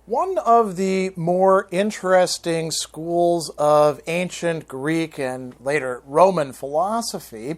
One of the more interesting schools of ancient Greek and later Roman philosophy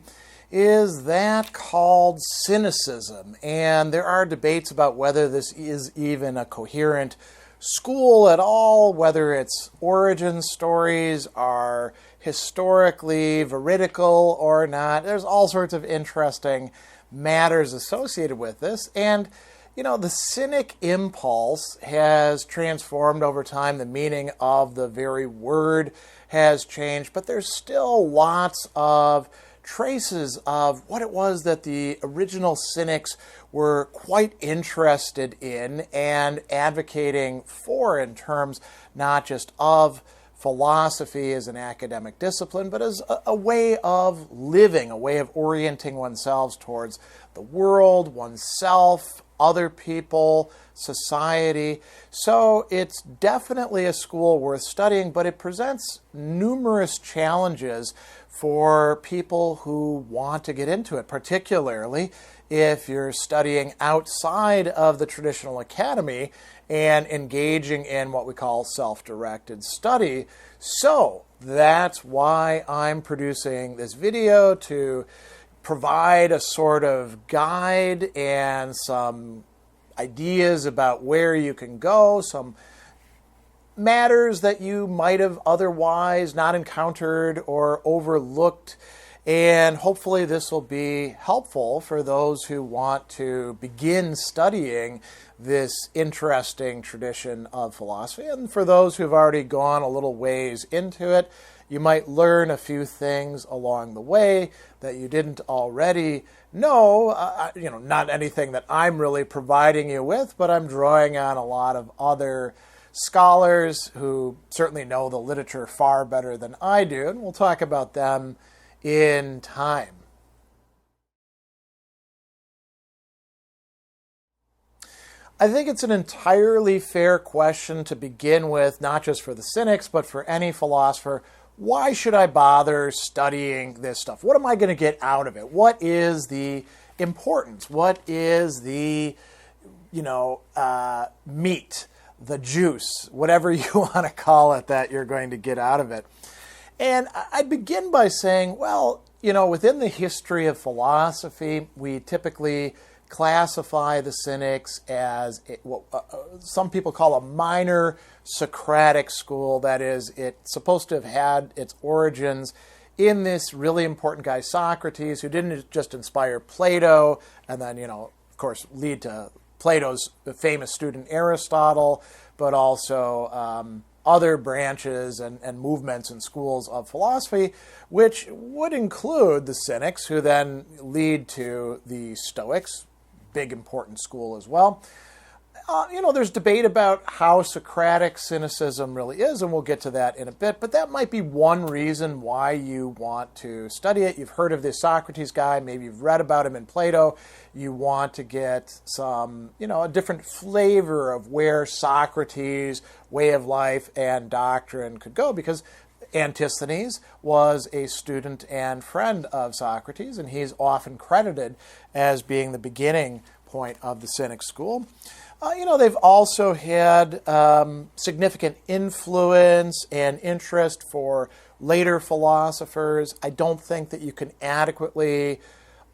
is that called Cynicism. And there are debates about whether this is even a coherent school at all, whether its origin stories are historically veridical or not. There's all sorts of interesting matters associated with this. And the Cynic impulse has transformed over time. The meaning of the very word has changed, but there's still lots of traces of what it was that the original Cynics were quite interested in and advocating for in terms not just of philosophy as an academic discipline, but as a way of living, a way of orienting oneself towards the world, oneself, other people, society. So it's definitely a school worth studying, but it presents numerous challenges for people who want to get into it, particularly if you're studying outside of the traditional academy and engaging in what we call self-directed study. So that's why I'm producing this video, to provide a sort of guide and some ideas about where you can go, some matters that you might have otherwise not encountered or overlooked. And hopefully this will be helpful for those who want to begin studying this interesting tradition of philosophy. And for those who've already gone a little ways into it, you might learn a few things along the way that you didn't already know. Not anything that I'm really providing you with, but I'm drawing on a lot of other scholars who certainly know the literature far better than I do, and we'll talk about them in time. I think it's an entirely fair question to begin with, not just for the Cynics, but for any philosopher. Why should I bother studying this stuff? What am I going to get out of it? What is the importance? What is the, meat, the juice, whatever you want to call it, that you're going to get out of it? And I'd begin by saying, within the history of philosophy, we typically classify the Cynics as what some people call a minor Socratic school. That is, it's supposed to have had its origins in this really important guy, Socrates, who didn't just inspire Plato and then, of course, lead to Plato's famous student Aristotle, but also other branches and movements and schools of philosophy, which would include the Cynics, who then lead to the Stoics, big important school as well. There's debate about how Socratic cynicism really is, and we'll get to that in a bit, but that might be one reason why you want to study it. You've heard of this Socrates guy, maybe you've read about him in Plato. You want to get some, a different flavor of where Socrates' way of life and doctrine could go, because Antisthenes was a student and friend of Socrates, and he's often credited as being the beginning point of the Cynic school. They've also had significant influence and interest for later philosophers. I don't think that you can adequately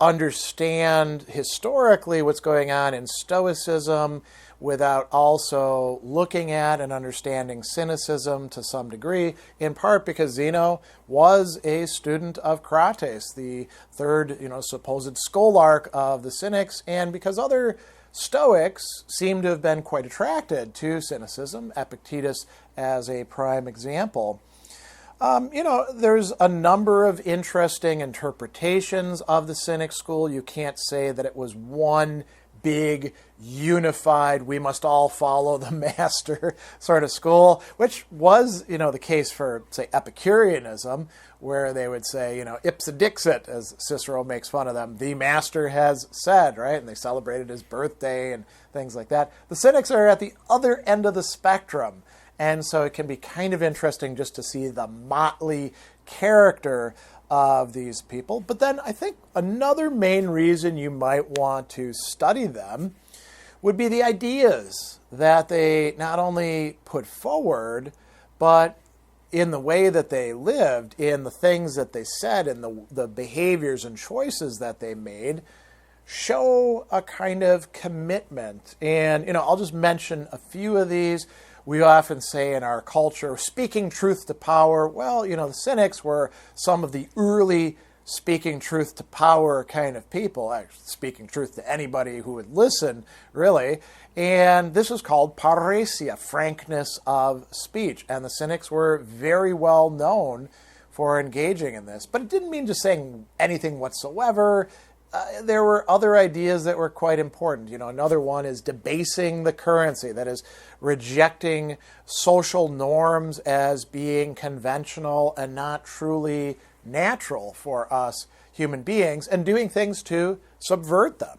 understand historically what's going on in Stoicism without also looking at and understanding cynicism to some degree, in part because Zeno was a student of Crates, the third, supposed scholarch of the Cynics, and because other Stoics seem to have been quite attracted to cynicism, Epictetus as a prime example. There's a number of interesting interpretations of the Cynic school. You can't say that it was one big, unified, we must all follow the master sort of school, which was, the case for, say, Epicureanism, where they would say, ipse dixit, as Cicero makes fun of them, the master has said, right? And they celebrated his birthday and things like that. The Cynics are at the other end of the spectrum, and so it can be kind of interesting just to see the motley character of these people. But then I think another main reason you might want to study them would be the ideas that they not only put forward, but in the way that they lived, in the things that they said, in the behaviors and choices that they made, show a kind of commitment. And, I'll just mention a few of these. We often say in our culture, speaking truth to power. Well, the Cynics were some of the early speaking truth to power kind of people, actually speaking truth to anybody who would listen, really. And this was called parrhesia, frankness of speech. And the Cynics were very well known for engaging in this. But it didn't mean just saying anything whatsoever. There were other ideas that were quite important. Another one is debasing the currency, that is, rejecting social norms as being conventional and not truly natural for us human beings, and doing things to subvert them.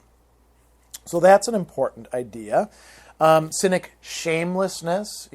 So that's an important idea. Cynic shamelessness,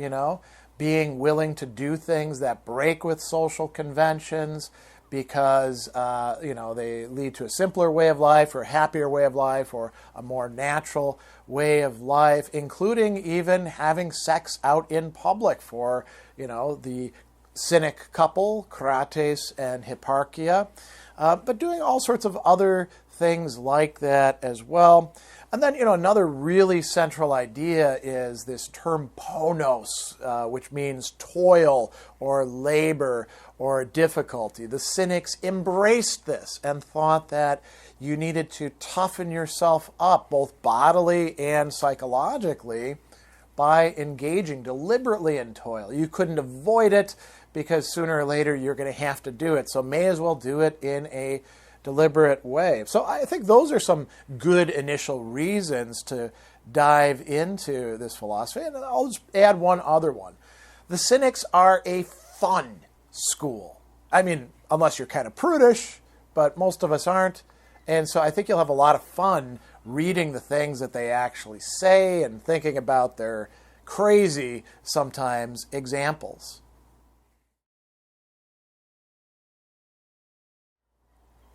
being willing to do things that break with social conventions, because they lead to a simpler way of life or a happier way of life or a more natural way of life, including even having sex out in public for, the Cynic couple, Crates and Hipparchia, but doing all sorts of other things like that as well. And then, another really central idea is this term ponos, which means toil or labor or difficulty. The Cynics embraced this and thought that you needed to toughen yourself up, both bodily and psychologically, by engaging deliberately in toil. You couldn't avoid it because sooner or later you're going to have to do it, so may as well do it in a deliberate way. So I think those are some good initial reasons to dive into this philosophy. And I'll just add one other one. The Cynics are a fun school. I mean, unless you're kind of prudish, but most of us aren't. And so I think you'll have a lot of fun reading the things that they actually say and thinking about their crazy, sometimes, examples.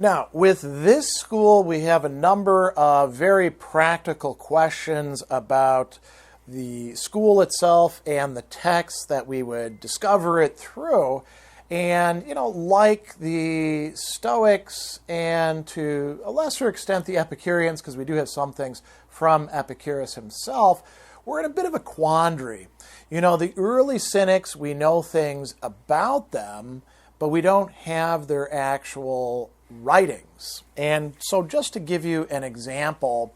Now, with this school, we have a number of very practical questions about the school itself and the text that we would discover it through. And, like the Stoics and to a lesser extent the Epicureans, because we do have some things from Epicurus himself, we're in a bit of a quandary. The early Cynics, we know things about them, but we don't have their actual writings. And so just to give you an example,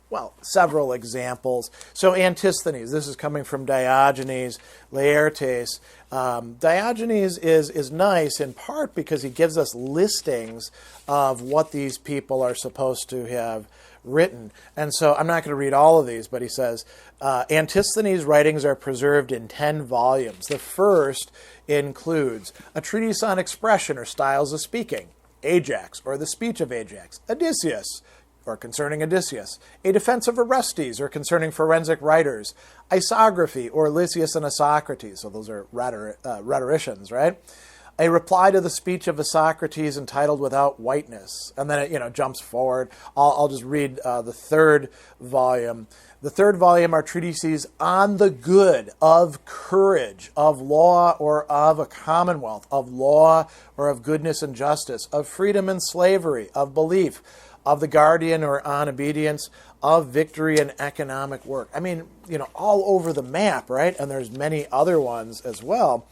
well, several examples. So Antisthenes, this is coming from Diogenes Laertes. Diogenes is nice in part because he gives us listings of what these people are supposed to have written. And so I'm not going to read all of these, but he says, Antisthenes' writings are preserved in 10 volumes. The first includes a treatise on expression or styles of speaking, Ajax, or the speech of Ajax, Odysseus, or concerning Odysseus, a defense of Orestes, or concerning forensic writers, Isography, or Lysias and Isocrates, so those are rhetoricians, right? A reply to the speech of Isocrates entitled Without Whiteness. And then it jumps forward. I'll just read the third volume. The third volume are treatises on the good of courage, of law or of a commonwealth, of law or of goodness and justice, of freedom and slavery, of belief, of the guardian or on obedience, of victory and economic work. I mean, all over the map, right? And there's many other ones as well.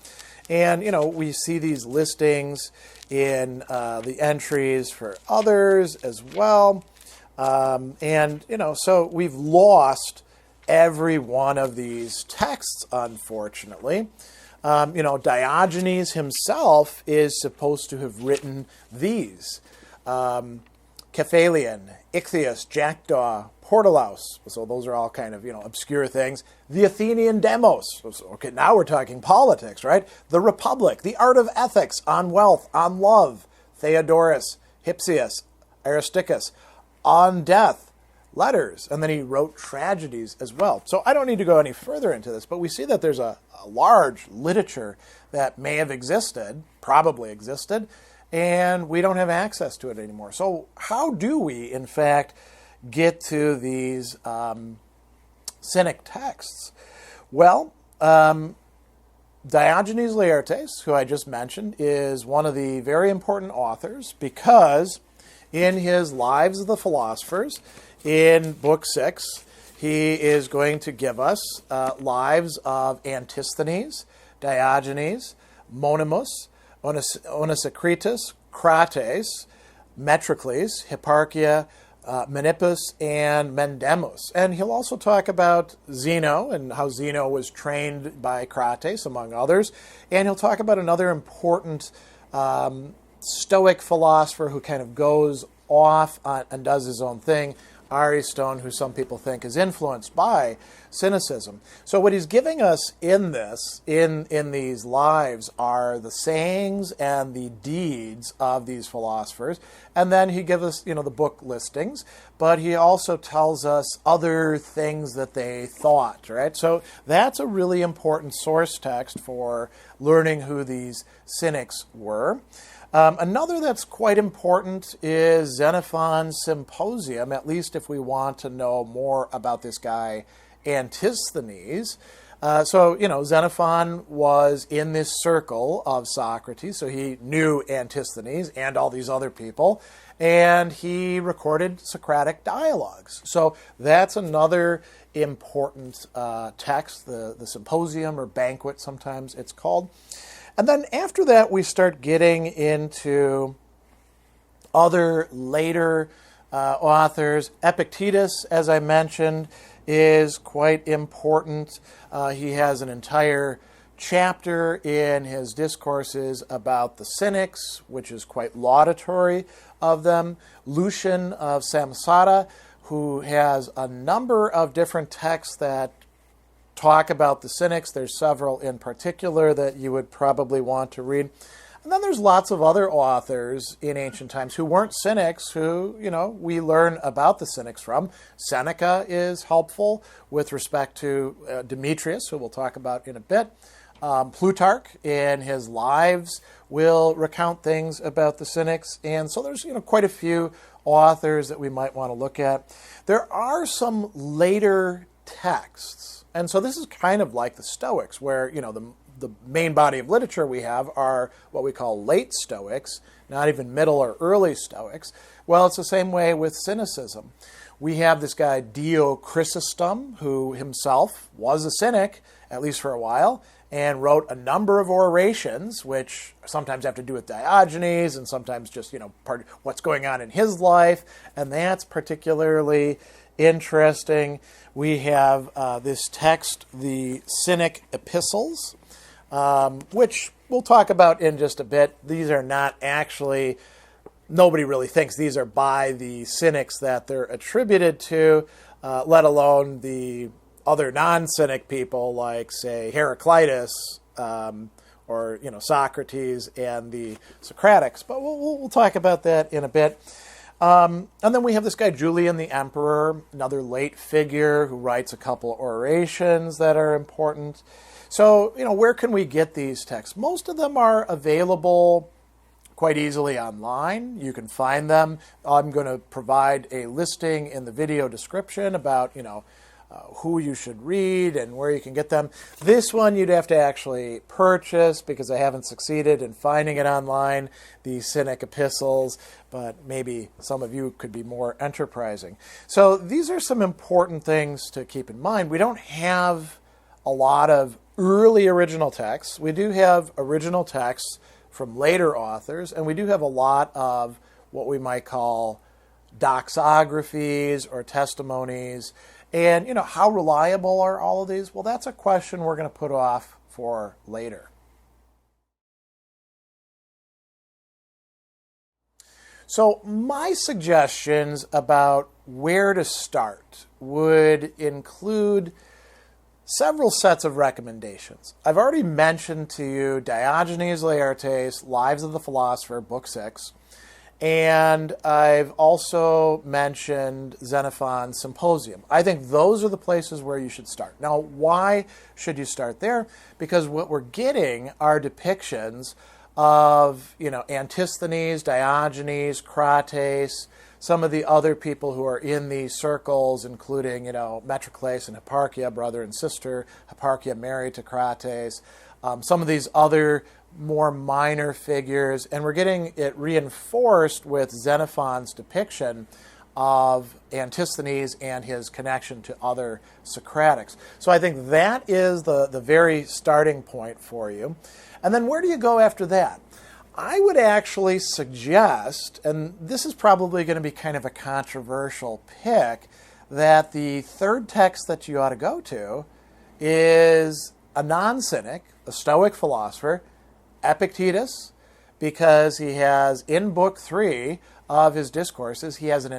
And, we see these listings in the entries for others as well. So we've lost every one of these texts, unfortunately. Diogenes himself is supposed to have written these. Cephalion, Ichthyus, Jackdaw, Portulaus. So those are all kind of, obscure things. The Athenian Demos. Okay, now we're talking politics, right? The Republic, The Art of Ethics, on Wealth, on Love, Theodorus, Hippias, Aristarchus, on Death, Letters, and then he wrote tragedies as well. So I don't need to go any further into this, but we see that there's a large literature that may have existed, probably existed, and we don't have access to it anymore. So how do we, in fact, get to these Cynic texts? Well, Diogenes Laertes, who I just mentioned, is one of the very important authors because in his Lives of the Philosophers, in Book 6, he is going to give us lives of Antisthenes, Diogenes, Monimus, Onesicritus, Crates, Metrocles, Hipparchia, Menippus, and Mendemus. And he'll also talk about Zeno and how Zeno was trained by Crates, among others. And he'll talk about another important Stoic philosopher who kind of goes off and does his own thing, Ariston, who some people think is influenced by Cynicism. So what he's giving us in these lives are the sayings and the deeds of these philosophers. And then he gives us, the book listings, but he also tells us other things that they thought, right? So that's a really important source text for learning who these cynics were. Another that's quite important is Xenophon's Symposium, at least if we want to know more about this guy, Antisthenes. Xenophon was in this circle of Socrates, so he knew Antisthenes and all these other people, and he recorded Socratic dialogues. So that's another important text, the Symposium or Banquet sometimes it's called. And then after that, we start getting into other later authors. Epictetus, as I mentioned, is quite important. He has an entire chapter in his discourses about the Cynics, which is quite laudatory of them. Lucian of Samosata, who has a number of different texts that talk about the Cynics. There's several in particular that you would probably want to read. And then there's lots of other authors in ancient times who weren't Cynics, who, we learn about the Cynics from. Seneca is helpful with respect to Demetrius, who we'll talk about in a bit. Plutarch, in his Lives, will recount things about the Cynics. And so there's, quite a few authors that we might want to look at. There are some later texts. And so this is kind of like the Stoics, where, the main body of literature we have are what we call late Stoics, not even middle or early Stoics. Well, it's the same way with Cynicism. We have this guy Dio Chrysostom, who himself was a Cynic, at least for a while, and wrote a number of orations, which sometimes have to do with Diogenes and sometimes just, part of what's going on in his life. And that's particularly interesting. We have this text, the Cynic Epistles, which we'll talk about in just a bit. These are not actually, nobody really thinks these are by the Cynics that they're attributed to, let alone the other non-Cynic people like, say, Heraclitus or Socrates and the Socratics. But we'll talk about that in a bit. And then we have this guy, Julian the Emperor, another late figure who writes a couple orations that are important. So, where can we get these texts? Most of them are available quite easily online. You can find them. I'm going to provide a listing in the video description about, who you should read and where you can get them. This one you'd have to actually purchase because I haven't succeeded in finding it online, the Cynic Epistles, but maybe some of you could be more enterprising. So these are some important things to keep in mind. We don't have a lot of early original texts. We do have original texts from later authors, and we do have a lot of what we might call doxographies or testimonies. And, how reliable are all of these? Well, that's a question we're going to put off for later. So my suggestions about where to start would include several sets of recommendations. I've already mentioned to you Diogenes Laertes, Lives of the Philosopher, Book 6. And I've also mentioned Xenophon's Symposium. I think those are the places where you should start. Now, why should you start there? Because what we're getting are depictions of, Antisthenes, Diogenes, Crates, some of the other people who are in these circles, including, Metrocles and Hipparchia, brother and sister, Hipparchia married to Crates, some of these other more minor figures, and we're getting it reinforced with Xenophon's depiction of Antisthenes and his connection to other Socratics. So I think that is the very starting point for you. And then where do you go after that? I would actually suggest, and this is probably going to be kind of a controversial pick, that the third text that you ought to go to is a non-Cynic, a Stoic philosopher, Epictetus, because he has, in Book 3 of his discourses, he has an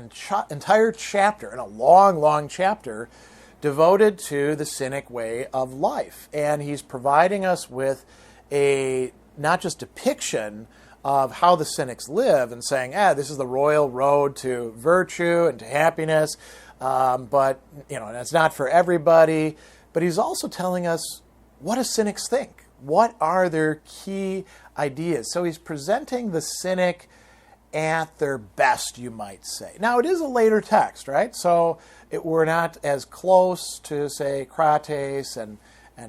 entire chapter, and a long, long chapter, devoted to the Cynic way of life. And he's providing us with a not just depiction of how the Cynics live and saying, this is the royal road to virtue and to happiness, but and it's not for everybody. But he's also telling us, what do Cynics think? What are their key ideas? So he's presenting the Cynic at their best, you might say. Now, it is a later text, right? So we're not as close to, say, Crates and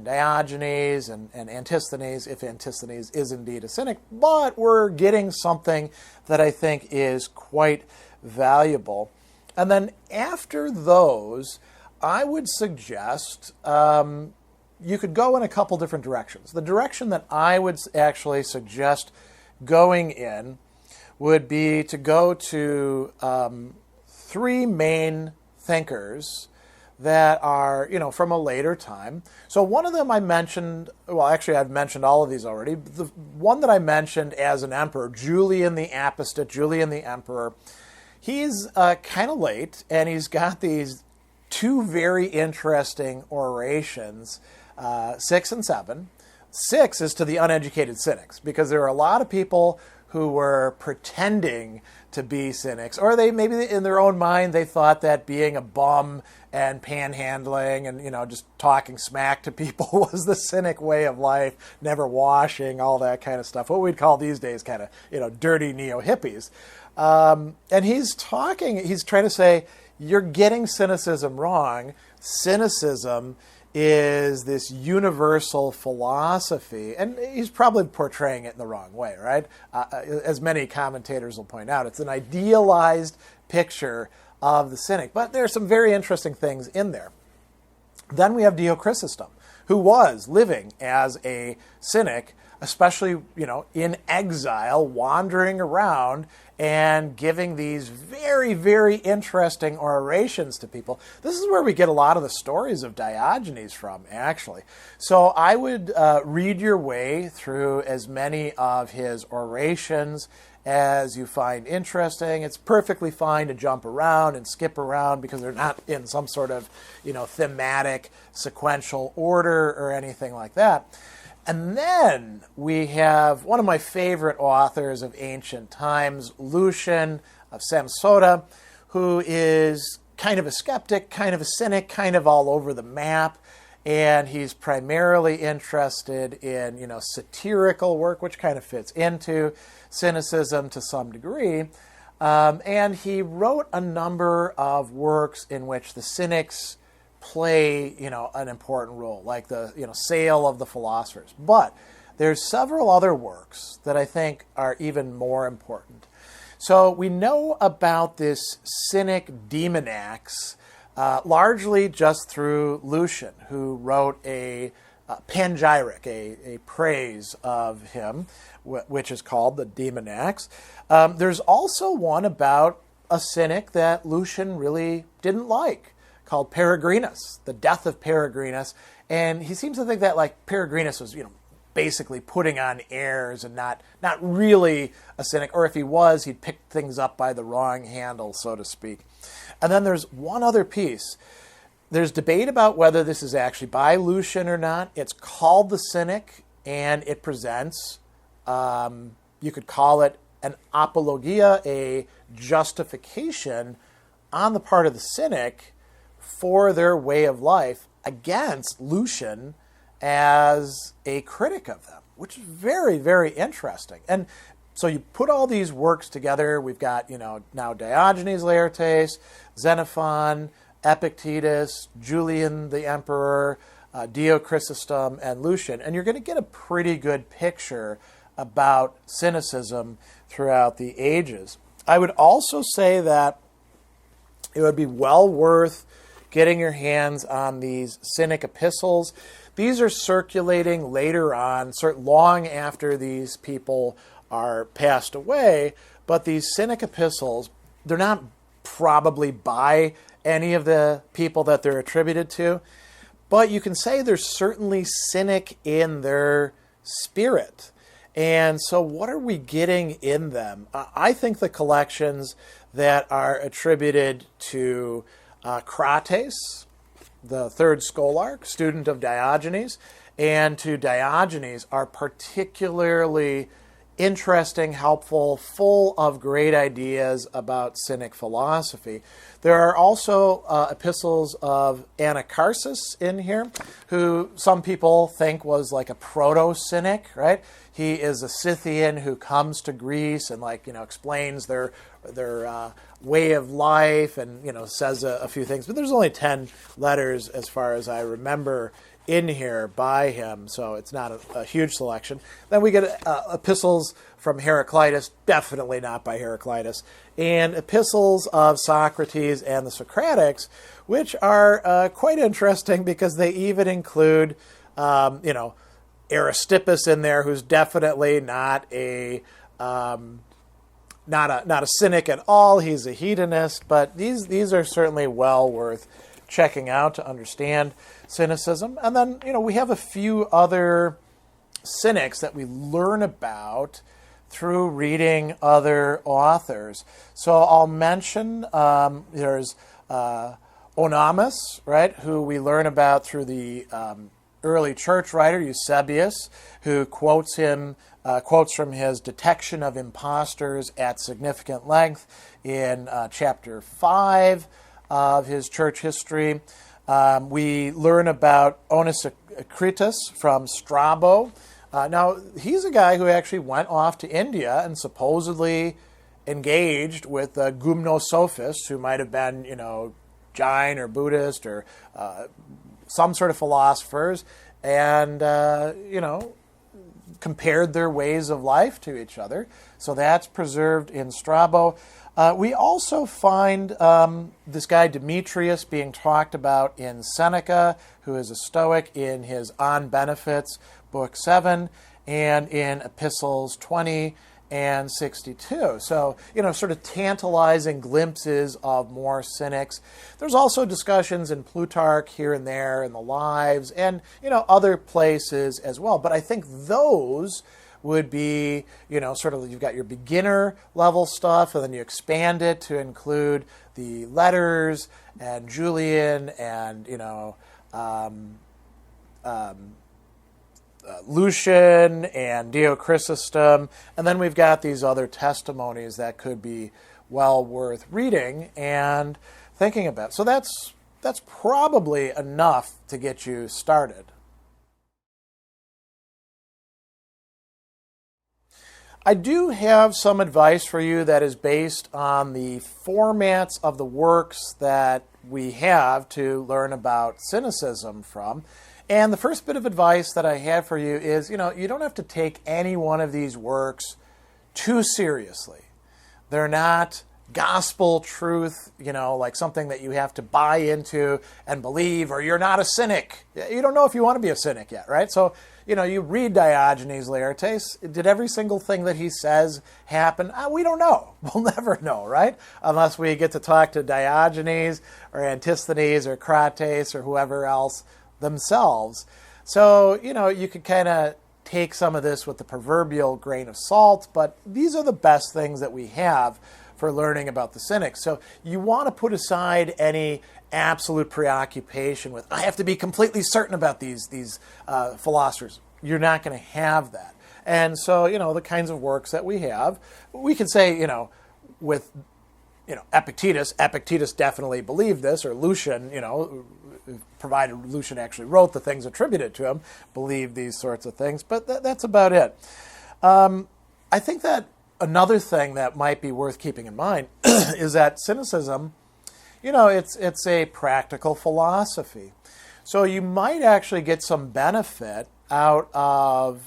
Diogenes and Antisthenes, if Antisthenes is indeed a Cynic, but we're getting something that I think is quite valuable. And then after those, I would suggest you could go in a couple different directions. The direction that I would actually suggest going in would be to go to three main thinkers that are, from a later time. So one of them I mentioned, well, actually I've mentioned all of these already. The one that I mentioned as an emperor, Julian the Apostate, Julian the Emperor, he's kind of late, and he's got these two very interesting orations, 6 and 7. 6 is to the uneducated cynics, because there are a lot of people who were pretending to be cynics, or they maybe in their own mind they thought that being a bum and panhandling and just talking smack to people was the cynic way of life, never washing, all that kind of stuff. What we'd call these days kind of dirty neo-hippies. And he's trying to say, you're getting cynicism wrong. Cynicism is this universal philosophy, and he's probably portraying it in the wrong way, right? As many commentators will point out, it's an idealized picture of the cynic, but there are some very interesting things in there. Then we have Dio Chrysostom, who was living as a cynic, especially, in exile, wandering around and giving these very, very interesting orations to people. This is where we get a lot of the stories of Diogenes from, actually. So I would read your way through as many of his orations as you find interesting. It's perfectly fine to jump around and skip around because they're not in some sort of, thematic sequential order or anything like that. And then we have one of my favorite authors of ancient times, Lucian of Samosata, who is kind of a skeptic, kind of a cynic, kind of all over the map. And he's primarily interested in, satirical work, which kind of fits into cynicism to some degree. And he wrote a number of works in which the cynics play, an important role, like the, Sale of the Philosophers. But there's several other works that I think are even more important. So we know about this cynic demonax largely just through Lucian, who wrote a panegyric, a praise of him, which is called the Demonax. There's also one about a cynic that Lucian really didn't like, called Peregrinus, the death of Peregrinus. And he seems to think that Peregrinus was, basically putting on airs and not really a cynic, or if he was, he'd pick things up by the wrong handle, so to speak. And then there's one other piece. There's debate about whether this is actually by Lucian or not. It's called the Cynic, and it presents, you could call it an apologia, a justification on the part of the Cynic for their way of life against Lucian as a critic of them, which is very, very interesting. And So you put all these works together. We've got, now Diogenes Laertes, Xenophon, Epictetus, Julian the Emperor, Dio Chrysostom, and Lucian. And you're going to get a pretty good picture about cynicism throughout the ages. I would also say that it would be well worth getting your hands on these Cynic Epistles. These are circulating later on, long after these people are passed away, but these Cynic Epistles, they're not probably by any of the people that they're attributed to, but you can say they're certainly cynic in their spirit. And so what are we getting in them? I think the collections that are attributed to Crates, the third scholarch, student of Diogenes, and to Diogenes are particularly interesting, helpful, full of great ideas about Cynic philosophy. There are also epistles of Anacharsis in here, who some people think was like a proto-Cynic, right? He is a Scythian who comes to Greece and explains their way of life and says a few things. But there's only 10 letters as far as I remember in here by him, so it's not a huge selection. Then we get epistles from Heraclitus, definitely not by Heraclitus, and epistles of Socrates and the Socratics, which are quite interesting because they even include, Aristippus in there, who's definitely not a cynic at all. He's a hedonist, but these are certainly well worth checking out to understand cynicism. And then, we have a few other cynics that we learn about through reading other authors. So I'll mention there's Onomus, right, who we learn about through the early church writer Eusebius, who quotes from his Detection of Impostors at significant length in chapter 5 of his church history. We learn about Onesicritus from Strabo. Now, he's a guy who actually went off to India and supposedly engaged with gymnosophists who might have been, Jain or Buddhist or some sort of philosophers, and, compared their ways of life to each other. So that's preserved in Strabo. We also find this guy Demetrius being talked about in Seneca, who is a Stoic, in his On Benefits, Book 7, and in Epistles 20 and 62. So, sort of tantalizing glimpses of more cynics. There's also discussions in Plutarch here and there in the Lives and, other places as well. But I think those would be, you've got your beginner level stuff, and then you expand it to include the letters and Julian and, Lucian and Dio Chrysostom, and then we've got these other testimonies that could be well worth reading and thinking about. So that's probably enough to get you started. I do have some advice for you that is based on the formats of the works that we have to learn about cynicism from. And the first bit of advice that I have for you is, you don't have to take any one of these works too seriously. They're not gospel truth, like something that you have to buy into and believe, or you're not a cynic. You don't know if you want to be a cynic yet, right? So, you read Diogenes Laertes. Did every single thing that he says happen? We don't know. We'll never know, right? Unless we get to talk to Diogenes or Antisthenes or Crates or whoever else themselves. So, you could kind of take some of this with the proverbial grain of salt, but these are the best things that we have for learning about the Cynics. So you want to put aside any absolute preoccupation with, I have to be completely certain about these philosophers. You're not going to have that. And so, the kinds of works that we have, we can say, with, Epictetus definitely believed this, or Lucian, provided Lucian actually wrote the things attributed to him, believed these sorts of things, but that's about it. I think that another thing that might be worth keeping in mind is that cynicism, it's a practical philosophy. So you might actually get some benefit out of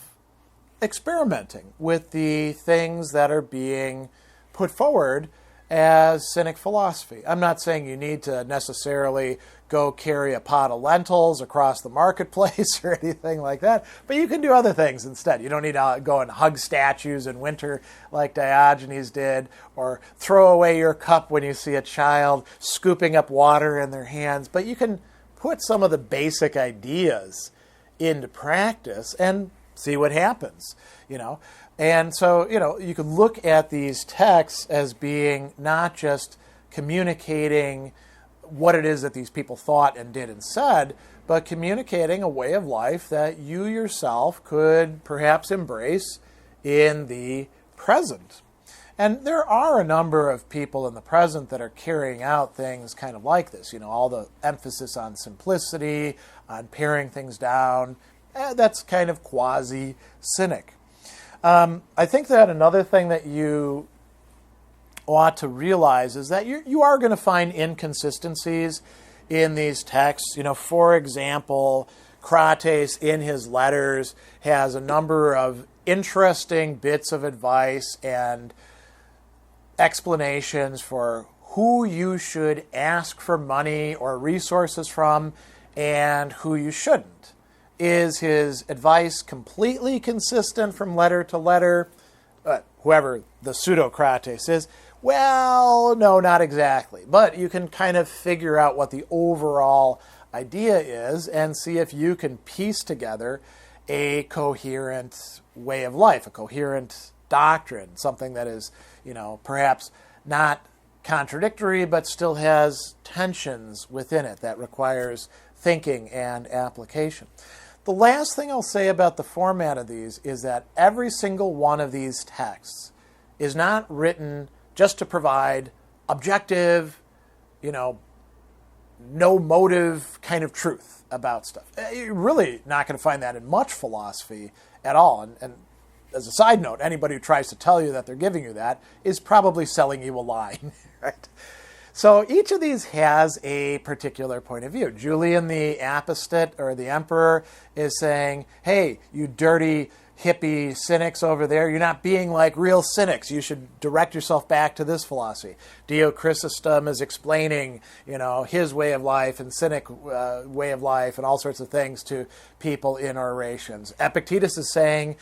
experimenting with the things that are being put forward as Cynic philosophy. I'm not saying you need to necessarily go carry a pot of lentils across the marketplace or anything like that, but you can do other things instead. You don't need to go and hug statues in winter like Diogenes did, or throw away your cup when you see a child scooping up water in their hands, but you can put some of the basic ideas into practice and see what happens, And so, you can look at these texts as being not just communicating what it is that these people thought and did and said, but communicating a way of life that you yourself could perhaps embrace in the present. And there are a number of people in the present that are carrying out things kind of like this, all the emphasis on simplicity, on paring things down. That's kind of quasi-cynic. I think that another thing that you ought to realize is that you are going to find inconsistencies in these texts. For example, Crates in his letters has a number of interesting bits of advice and explanations for who you should ask for money or resources from and who you shouldn't. Is his advice completely consistent from letter to letter? Whoever the pseudo-Crates is, well, no, not exactly. But you can kind of figure out what the overall idea is and see if you can piece together a coherent way of life, a coherent doctrine, something that is, perhaps not contradictory, but still has tensions within it that requires thinking and application. The last thing I'll say about the format of these is that every single one of these texts is not written just to provide objective, no motive kind of truth about stuff. You're really not going to find that in much philosophy at all. And as a side note, anybody who tries to tell you that they're giving you that is probably selling you a line, right? So each of these has a particular point of view. Julian the Apostate, or the emperor, is saying, hey, you dirty hippie cynics over there, you're not being like real cynics. You should direct yourself back to this philosophy. Dio Chrysostom is explaining, his way of life and Cynic way of life and all sorts of things to people in orations. Epictetus is saying,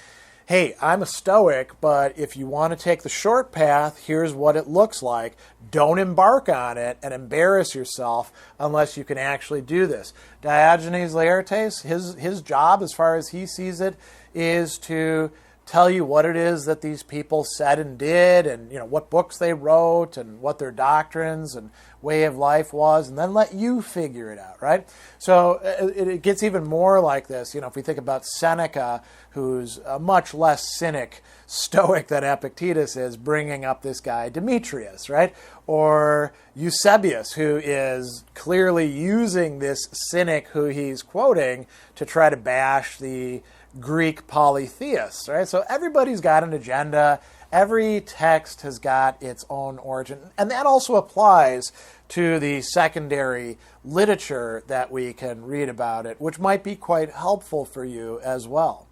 hey, I'm a Stoic, but if you want to take the short path, here's what it looks like. Don't embark on it and embarrass yourself unless you can actually do this. Diogenes Laertes, his job, as far as he sees it, is to tell you what it is that these people said and did, and what books they wrote, and what their doctrines and way of life was, and then let you figure it out, right? So it gets even more like this. If we think about Seneca, who's a much less cynic Stoic than Epictetus is, bringing up this guy Demetrius, right? Or Eusebius, who is clearly using this cynic who he's quoting to try to bash the Greek polytheists, right? So everybody's got an agenda. Every text has got its own origin. And that also applies to the secondary literature that we can read about it, which might be quite helpful for you as well.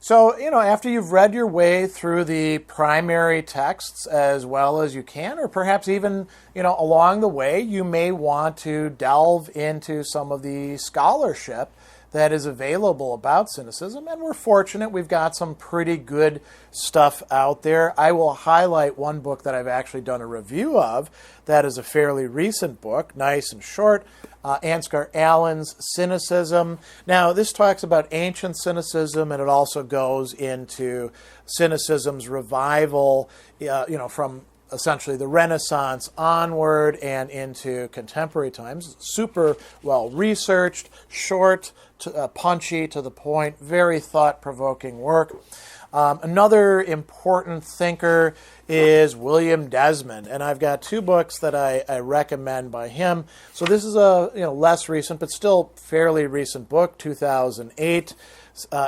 So, after you've read your way through the primary texts as well as you can, or perhaps even, along the way, you may want to delve into some of the scholarship that is available about cynicism, and we're fortunate we've got some pretty good stuff out there. I will highlight one book that I've actually done a review of that is a fairly recent book, nice and short, Ansgar Allen's Cynicism. Now, this talks about ancient cynicism, and it also goes into cynicism's revival, from essentially the Renaissance onward and into contemporary times. Super well researched, short, punchy, to the point, very thought-provoking work. Another important thinker is William Desmond, and I've got two books that I recommend by him. So this is a less recent, but still fairly recent book, 2008,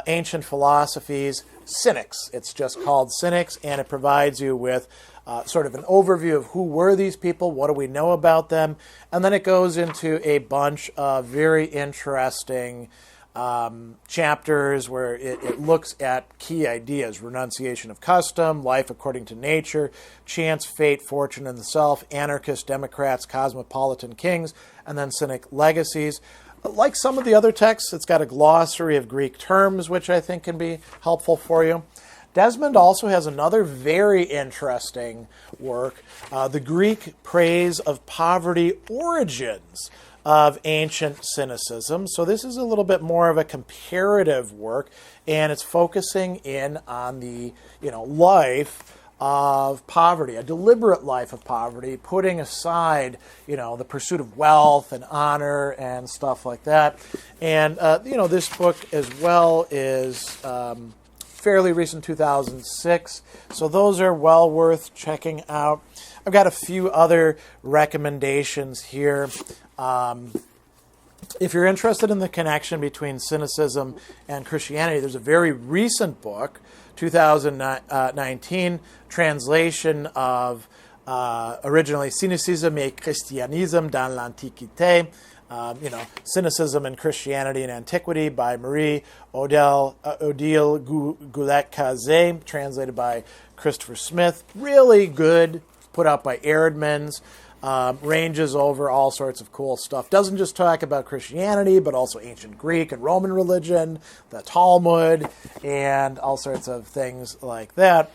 Ancient Philosophies, Cynics. It's just called Cynics, and it provides you with sort of an overview of who were these people, what do we know about them, and then it goes into a bunch of very interesting chapters where it looks at key ideas: renunciation of custom, life according to nature, chance, fate, fortune, and the self, anarchist, democrats, cosmopolitan kings, and then Cynic legacies. Like some of the other texts, it's got a glossary of Greek terms, which I think can be helpful for you. Desmond also has another very interesting work, The Greek Praise of Poverty, Origins of Ancient Cynicism. So this is a little bit more of a comparative work, and it's focusing in on the life of poverty, a deliberate life of poverty, putting aside the pursuit of wealth and honor and stuff like that. And this book as well is fairly recent, 2006. So those are well worth checking out. I've got a few other recommendations here. If you're interested in the connection between cynicism and Christianity, there's a very recent book, 2019, translation of originally Cynicisme et Christianisme dans l'Antiquité, Cynicism and Christianity in Antiquity by Marie-Odile Goulet-Cazé, translated by Christopher Smith. Really good, put out by Erdmans. Ranges over all sorts of cool stuff. Doesn't just talk about Christianity, but also ancient Greek and Roman religion, the Talmud, and all sorts of things like that.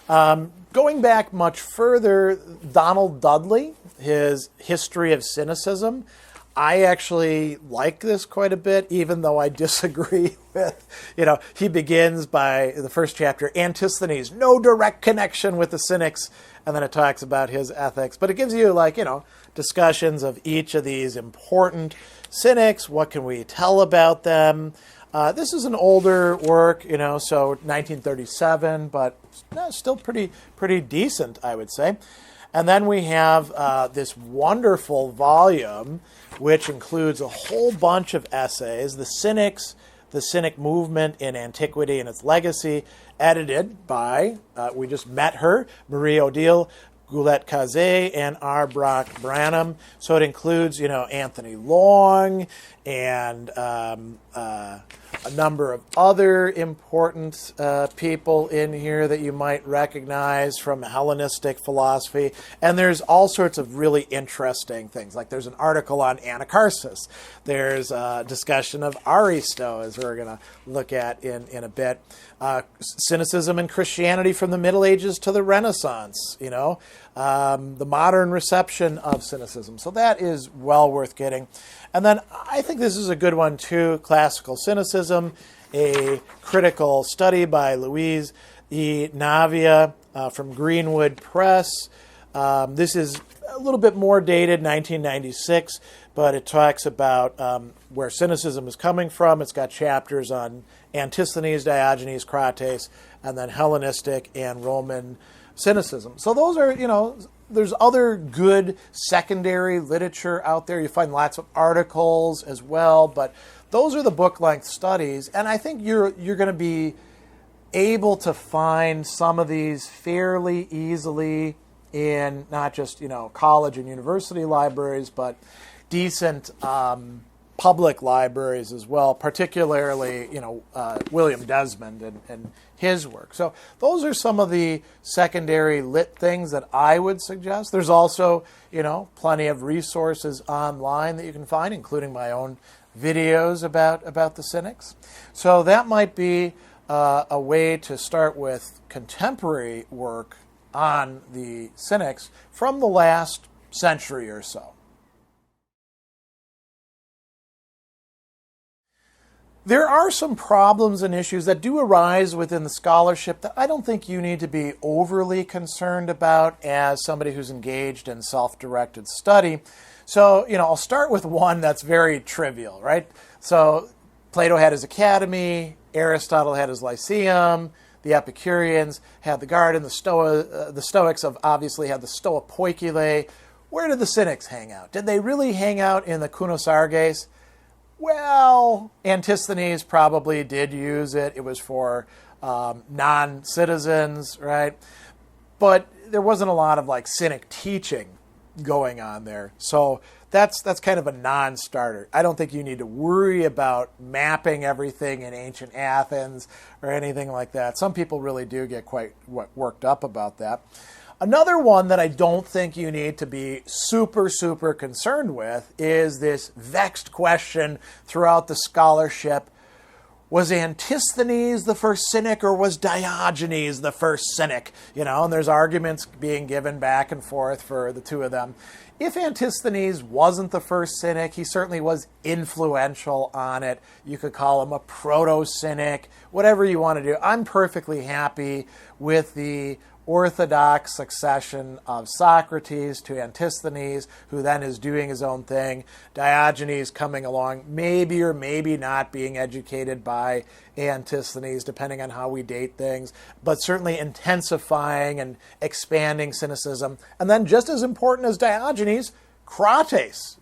Going back much further, Donald Dudley, his History of Cynicism, I actually like this quite a bit, even though I disagree with, he begins by the first chapter, Antisthenes, no direct connection with the Cynics, and then it talks about his ethics. But it gives you, discussions of each of these important Cynics, what can we tell about them. This is an older work, so 1937, but still pretty decent, I would say. And then we have this wonderful volume, which includes a whole bunch of essays, The Cynics, the Cynic Movement in Antiquity and Its Legacy, edited by, we just met her, Marie-Odile Goulet-Cazé and R. Brock Branham. So it includes, Anthony Long and a number of other important people in here that you might recognize from Hellenistic philosophy. And there's all sorts of really interesting things. Like there's an article on Anacharsis. There's a discussion of Aristo, as we're going to look at in a bit. Cynicism and Christianity from the Middle Ages to the Renaissance, the modern reception of cynicism. So that is well worth getting. And then I think this is a good one too, Classical Cynicism, a critical study by Louise E. Navia from Greenwood Press. This is a little bit more dated, 1996, but it talks about where cynicism is coming from. It's got chapters on Antisthenes, Diogenes, Crates, and then Hellenistic and Roman cynicism. So those are, there's other good secondary literature out there. You find lots of articles as well, but those are the book-length studies, and I think you're going to be able to find some of these fairly easily in not just, college and university libraries, but decent public libraries as well, particularly, William Desmond and his work. So those are some of the secondary lit things that I would suggest. There's also, plenty of resources online that you can find, including my own videos about the Cynics. So that might be a way to start with contemporary work on the Cynics from the last century or so. There are some problems and issues that do arise within the scholarship that I don't think you need to be overly concerned about as somebody who's engaged in self-directed study. So, I'll start with one that's very trivial, right? So, Plato had his academy, Aristotle had his lyceum, the Epicureans had the garden, the Stoics have obviously had the Stoa Poikile. Where did the Cynics hang out? Did they really hang out in the Kunos Arges? Well, Antisthenes probably did use it. It was for non-citizens, right? But there wasn't a lot of like Cynic teaching going on there. So that's kind of a non-starter. I don't think you need to worry about mapping everything in ancient Athens or anything like that. Some people really do get quite worked up about that. Another one that I don't think you need to be super, super concerned with is this vexed question throughout the scholarship. Was Antisthenes the first Cynic or was Diogenes the first Cynic? And there's arguments being given back and forth for the two of them. If Antisthenes wasn't the first Cynic, he certainly was influential on it. You could call him a proto-Cynic, whatever you want to do. I'm perfectly happy with the orthodox succession of Socrates to Antisthenes, who then is doing his own thing. Diogenes coming along, maybe or maybe not being educated by Antisthenes, depending on how we date things, but certainly intensifying and expanding cynicism. And then just as important as Diogenes, Crates,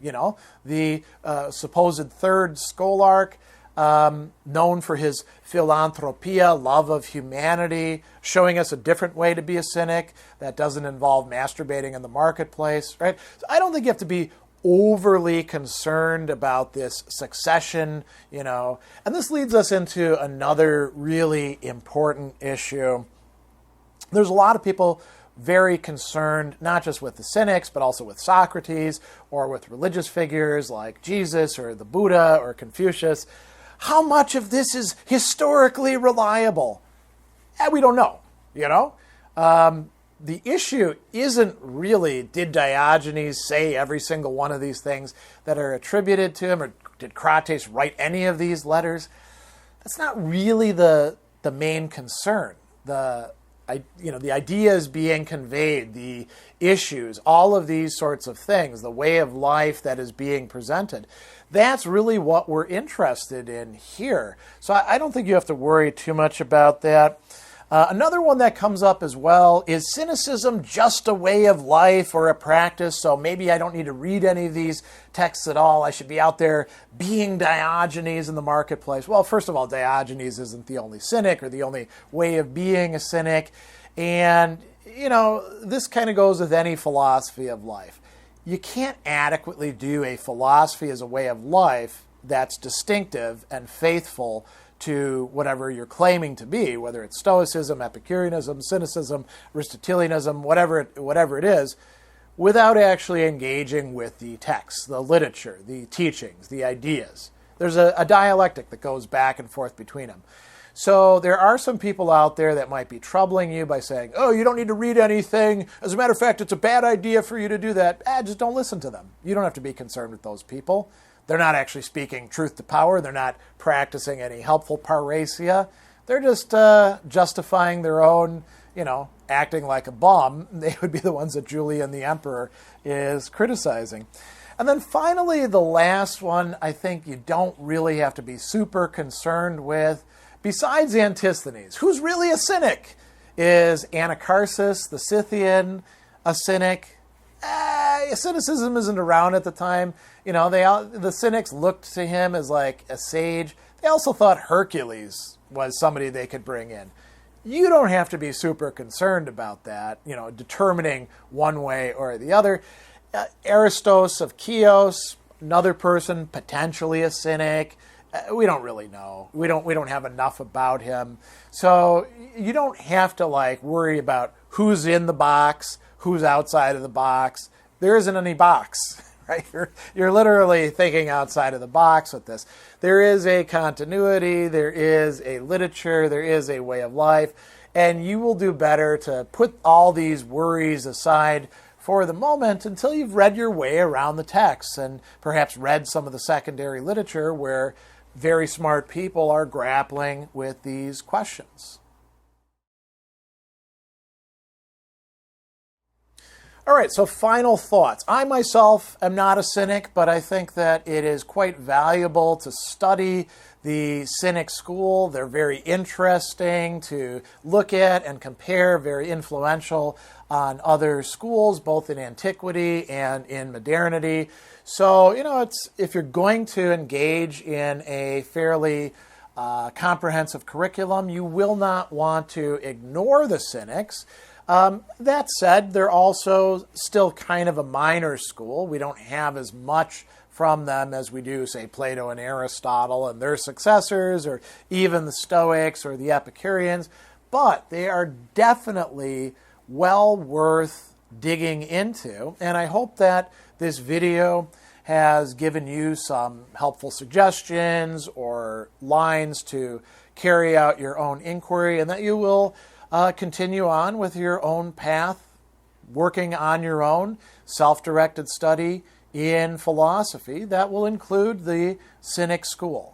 the supposed third scholarch, known for his philanthropia, love of humanity, showing us a different way to be a cynic that doesn't involve masturbating in the marketplace, right? So I don't think you have to be overly concerned about this succession, And this leads us into another really important issue. There's a lot of people very concerned, not just with the Cynics, but also with Socrates or with religious figures like Jesus or the Buddha or Confucius. How much of this is historically reliable? We don't know, The issue isn't really, did Diogenes say every single one of these things that are attributed to him, or did Crates write any of these letters? That's not really the main concern. The ideas being conveyed, the issues, all of these sorts of things, the way of life that is being presented. That's really what we're interested in here. So I don't think you have to worry too much about that. Another one that comes up as well is cynicism just a way of life or a practice? So maybe I don't need to read any of these texts at all. I should be out there being Diogenes in the marketplace. Well, first of all, Diogenes isn't the only Cynic or the only way of being a Cynic. And, this kind of goes with any philosophy of life. You can't adequately do a philosophy as a way of life that's distinctive and faithful to whatever you're claiming to be, whether it's Stoicism, Epicureanism, Cynicism, Aristotelianism, whatever it is, without actually engaging with the text, the literature, the teachings, the ideas. There's a dialectic that goes back and forth between them. So there are some people out there that might be troubling you by saying, oh, you don't need to read anything. As a matter of fact, it's a bad idea for you to do that. Just don't listen to them. You don't have to be concerned with those people. They're not actually speaking truth to power. They're not practicing any helpful parrhesia. They're just justifying their own, acting like a bum. They would be the ones that Julian the Emperor is criticizing. And then finally, the last one, I think you don't really have to be super concerned with. Besides Antisthenes, who's really a Cynic? Is Anacharsis, the Scythian, a Cynic? Cynicism isn't around at the time. The Cynics looked to him as like a sage. They also thought Hercules was somebody they could bring in. You don't have to be super concerned about that, determining one way or the other. Aristos of Chios, another person, potentially a Cynic. We don't really know. We don't have enough about him. So you don't have to worry about who's in the box, who's outside of the box. There isn't any box, right? You're literally thinking outside of the box with this. There is a continuity, there is a literature, there is a way of life, and you will do better to put all these worries aside for the moment until you've read your way around the text and perhaps read some of the secondary literature where very smart people are grappling with these questions. All right, so final thoughts. I myself am not a cynic, but I think that it is quite valuable to study the Cynic school. They're very interesting to look at and compare, very influential on other schools, both in antiquity and in modernity. So, if you're going to engage in a fairly comprehensive curriculum, you will not want to ignore the Cynics. That said, they're also still kind of a minor school. We don't have as much from them as we do, say, Plato and Aristotle and their successors, or even the Stoics or the Epicureans, but they are definitely well worth digging into. And I hope that this video has given you some helpful suggestions or lines to carry out your own inquiry, and that you will continue on with your own path, working on your own self-directed study in philosophy that will include the Cynic school.